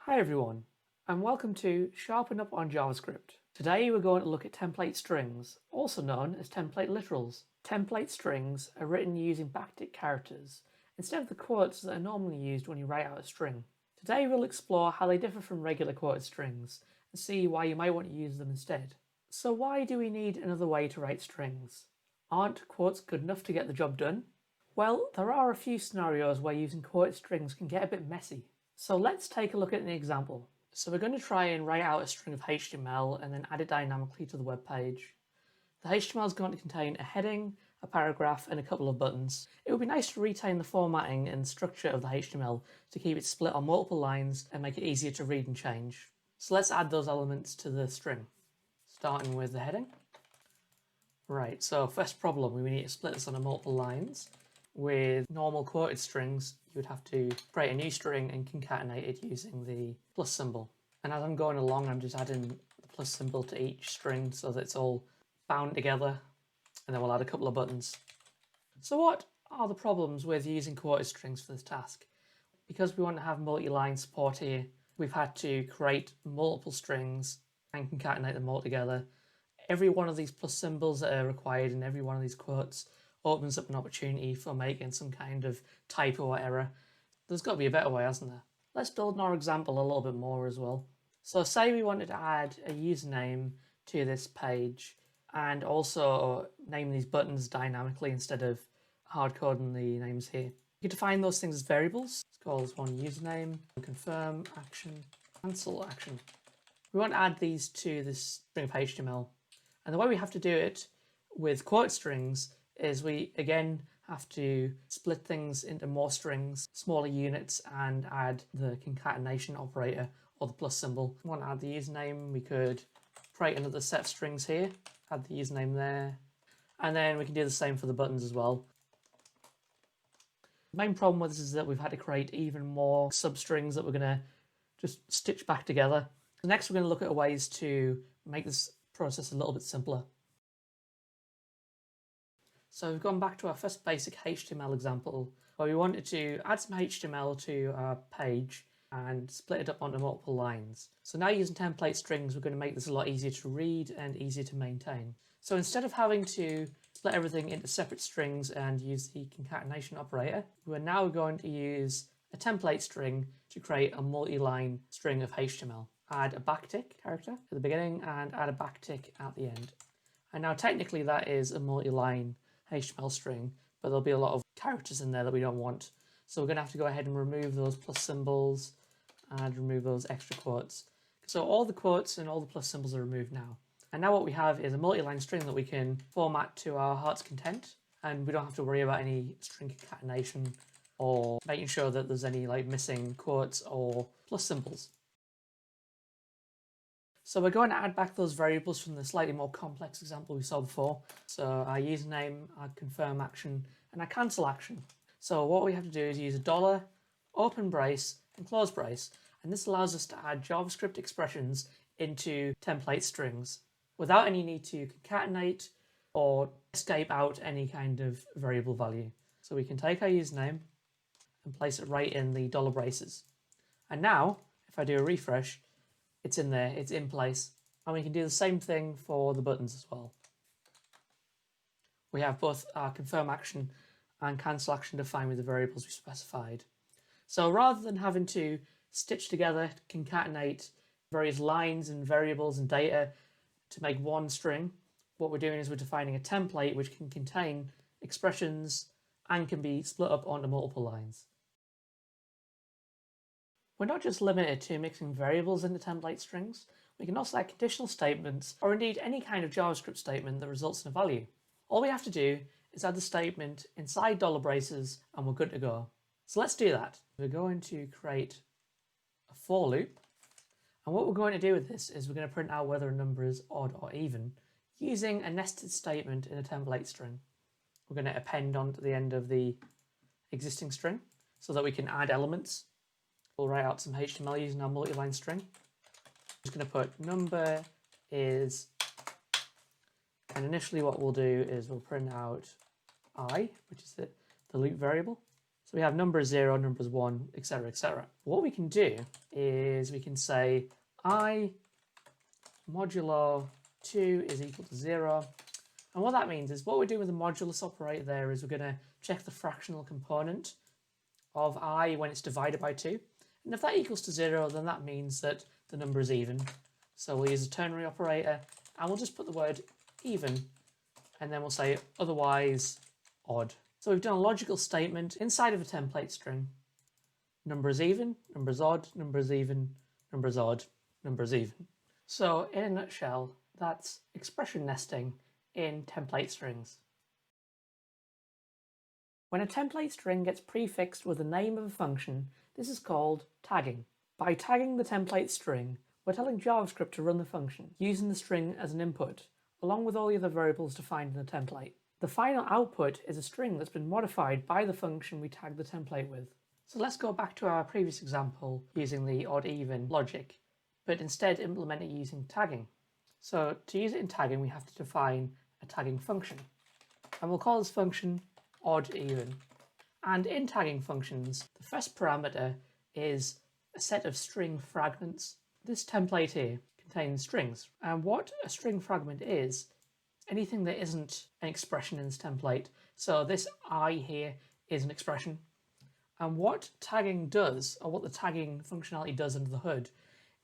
Hi everyone, and welcome to Sharpen Up on JavaScript. Today we're going to look at template strings, also known as template literals. Template strings are written using backtick characters instead of the quotes that are normally used when you write out a string. Today we'll explore how they differ from regular quoted strings and see why you might want to use them instead. So why do we need another way to write strings? Aren't quotes good enough to get the job done? Well, there are a few scenarios where using quoted strings can get a bit messy. So let's take a look at an example. So we're going to try and write out a string of HTML and then add it dynamically to the web page. The HTML is going to contain a heading, a paragraph, and a couple of buttons. It would be nice to retain the formatting and structure of the HTML to keep it split on multiple lines and make it easier to read and change. So let's add those elements to the string, starting with the heading. Right, so first problem, we need to split this on multiple lines. With normal quoted strings, you would have to create a new string and concatenate it using the plus symbol. And as I'm going along, I'm just adding the plus symbol to each string so that it's all bound together, and then we'll add a couple of buttons. So what are the problems with using quoted strings for this task? Because we want to have multi-line support here, we've had to create multiple strings and concatenate them all together. Every one of these plus symbols that are required in every one of these quotes opens up an opportunity for making some kind of typo or error. There's got to be a better way, hasn't there? Let's build our example a little bit more as well. So say we wanted to add a username to this page and also name these buttons dynamically instead of hard coding the names here. You can define those things as variables. Let's call this one username, confirm action, cancel action. We want to add these to this string of HTML. And the way we have to do it with quote strings is we again have to split things into more strings, smaller units, and add the concatenation operator or the plus symbol. If we want to add the username, we could create another set of strings here, add the username there, and then we can do the same for the buttons as well. The main problem with this is that we've had to create even more substrings that we're going to just stitch back together. So next we're going to look at ways to make this process a little bit simpler. So we've gone back to our first basic HTML example where we wanted to add some HTML to our page and split it up onto multiple lines. So now using template strings, we're going to make this a lot easier to read and easier to maintain. So instead of having to split everything into separate strings and use the concatenation operator, we're now going to use a template string to create a multi-line string of HTML. Add a backtick character at the beginning and add a backtick at the end. And now technically that is a multi-line HTML string, but there'll be a lot of characters in there that we don't want. So we're going to have to go ahead and remove those plus symbols and remove those extra quotes. So all the quotes and all the plus symbols are removed now. And now what we have is a multi-line string that we can format to our heart's content, and we don't have to worry about any string concatenation or making sure that there's any missing quotes or plus symbols. So we're going to add back those variables from the slightly more complex example we saw before. So our username, our confirm action, and our cancel action. So what we have to do is use a $, open brace, and close brace. And this allows us to add JavaScript expressions into template strings without any need to concatenate or escape out any kind of variable value. So we can take our username and place it right in the $ braces. And now, if I do a refresh, it's in there, it's in place. And we can do the same thing for the buttons as well. We have both our confirm action and cancel action defined with the variables we specified. So rather than having to stitch together, concatenate various lines and variables and data to make one string, what we're doing is we're defining a template which can contain expressions and can be split up onto multiple lines. We're not just limited to mixing variables into template strings, we can also add conditional statements or indeed any kind of JavaScript statement that results in a value. All we have to do is add the statement inside $ braces and we're good to go. So let's do that. We're going to create a for loop, and what we're going to do with this is we're going to print out whether a number is odd or even using a nested statement in a template string. We're going to append onto the end of the existing string so that we can add elements. We'll write out some HTML using our multi-line string. I'm just going to put number is, and initially what we'll do is we'll print out I, which is the loop variable. So we have numbers 0, numbers 1, etc., etc. What we can do is we can say I modulo 2 is equal to 0. And what that means is what we're doing with the modulus operator there is we're going to check the fractional component of I when it's divided by 2. And if that equals to 0, then that means that the number is even. So we'll use a ternary operator and we'll just put the word even and then we'll say otherwise odd. So we've done a logical statement inside of a template string. Number is even, number is odd, number is even, number is odd, number is even. So in a nutshell, that's expression nesting in template strings. When a template string gets prefixed with the name of a function, this is called tagging. By tagging the template string, we're telling JavaScript to run the function, using the string as an input, along with all the other variables defined in the template. The final output is a string that's been modified by the function we tagged the template with. So let's go back to our previous example using the odd-even logic, but instead implement it using tagging. So to use it in tagging, we have to define a tagging function. And we'll call this function odd-even. And in tagging functions, the first parameter is a set of string fragments. This template here contains strings. And what a string fragment is, anything that isn't an expression in this template. So this I here is an expression. And what tagging does, or what the tagging functionality does under the hood,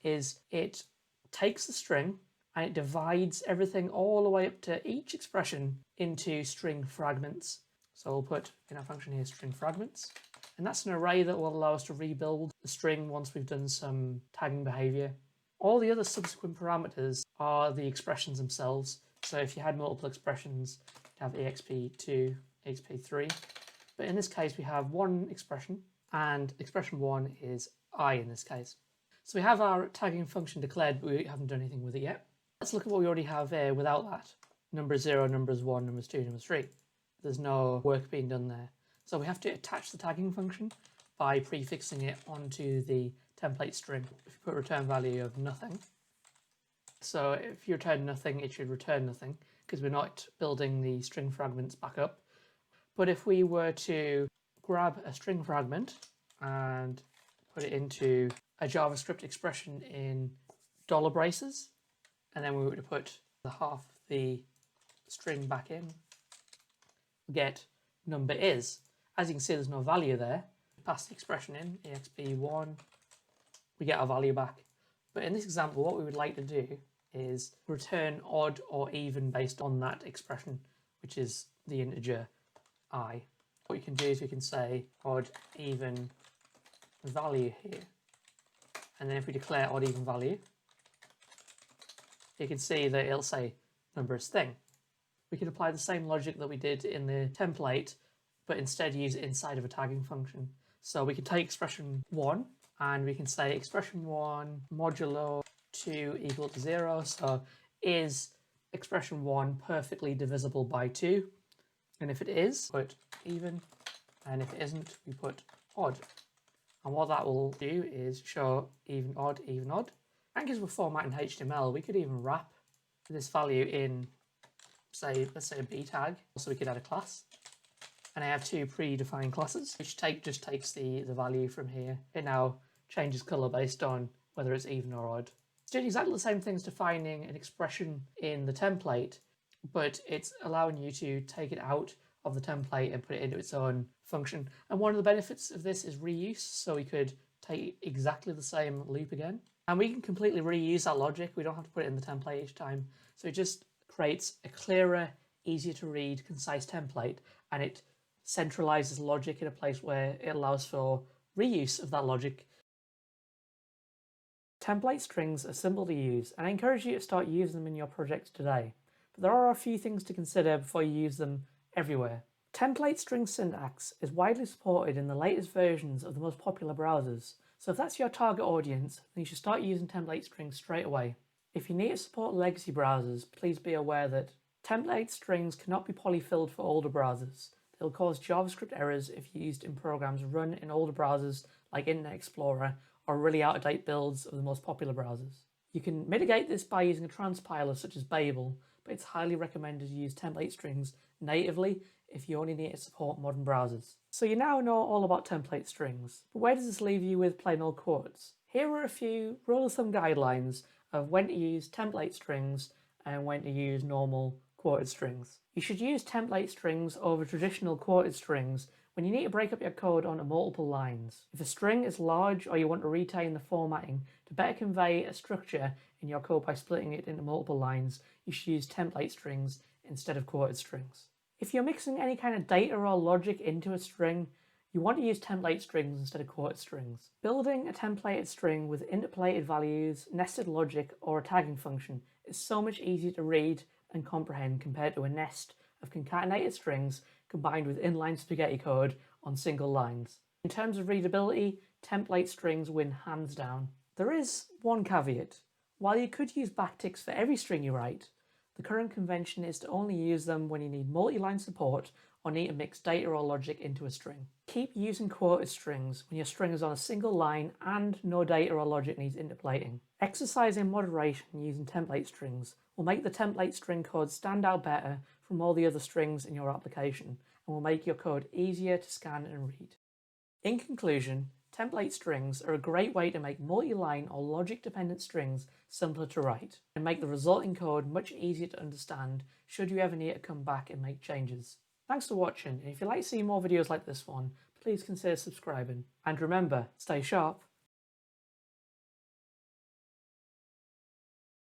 is it takes the string and it divides everything all the way up to each expression into string fragments. So we'll put in our function here string fragments. And that's an array that will allow us to rebuild the string once we've done some tagging behavior. All the other subsequent parameters are the expressions themselves. So if you had multiple expressions, you'd have exp2, exp3. But in this case, we have one expression, and expression 1 is I in this case. So we have our tagging function declared, but we haven't done anything with it yet. Let's look at what we already have there without that. Numbers 0, numbers 1, numbers 2, numbers 3. There's no work being done there. So we have to attach the tagging function by prefixing it onto the template string. If you put return value of nothing, so if you return nothing, it should return nothing because we're not building the string fragments back up. But if we were to grab a string fragment and put it into a JavaScript expression in dollar braces, and then we were to put the half of the string back in, we get number is. As you can see, there's no value there. Pass the expression in, exp1, we get our value back. But in this example, what we would like to do is return odd or even based on that expression, which is the integer I. What you can do is we can say odd even value here. And then if we declare odd even value, you can see that it'll say number is thing. We can apply the same logic that we did in the template, but instead use it inside of a tagging function. So we can take expression 1 and we can say expression 1 modulo 2 equal to 0. So is expression 1 perfectly divisible by 2? And if it is, put even, and if it isn't, we put odd. And what that will do is show even odd, and because we're formatting HTML, we could even wrap this value in, say, let's say a B tag, so we could add a class. And I have two predefined classes, which just takes the value from here. It now changes color based on whether it's even or odd. It's doing exactly the same thing as defining an expression in the template, but it's allowing you to take it out of the template and put it into its own function. And one of the benefits of this is reuse, so we could take exactly the same loop again. And we can completely reuse that logic. We don't have to put it in the template each time. So it just creates a clearer, easier to read, concise template, and it centralizes logic in a place where it allows for reuse of that logic. Template strings are simple to use, and I encourage you to start using them in your projects today. But there are a few things to consider before you use them everywhere. Template string syntax is widely supported in the latest versions of the most popular browsers, so if that's your target audience, then you should start using template strings straight away. If you need to support legacy browsers, please be aware that template strings cannot be polyfilled for older browsers. They'll cause JavaScript errors if used in programs run in older browsers like Internet Explorer or really out-of-date builds of the most popular browsers. You can mitigate this by using a transpiler such as Babel, but it's highly recommended to use template strings natively if you only need to support modern browsers. So you now know all about template strings, but where does this leave you with plain old quotes? Here are a few rule of thumb guidelines of when to use template strings and when to use normal quoted strings. You should use template strings over traditional quoted strings when you need to break up your code onto multiple lines. If a string is large or you want to retain the formatting to better convey a structure in your code by splitting it into multiple lines, you should use template strings instead of quoted strings. If you're mixing any kind of data or logic into a string, you want to use template strings instead of quoted strings. Building a templated string with interpolated values, nested logic, or a tagging function is so much easier to read and comprehend compared to a nest of concatenated strings combined with inline spaghetti code on single lines. In terms of readability, template strings win hands down. There is one caveat. While you could use backticks for every string you write, the current convention is to only use them when you need multi-line support or need to mix data or logic into a string. Keep using quoted strings when your string is on a single line and no data or logic needs interpolating. Exercising moderation using template strings will make the template string code stand out better from all the other strings in your application and will make your code easier to scan and read. In conclusion, template strings are a great way to make multi-line or logic-dependent strings simpler to write and make the resulting code much easier to understand should you ever need to come back and make changes. Thanks for watching, and if you'd like to see more videos like this one, please consider subscribing. And remember, stay sharp.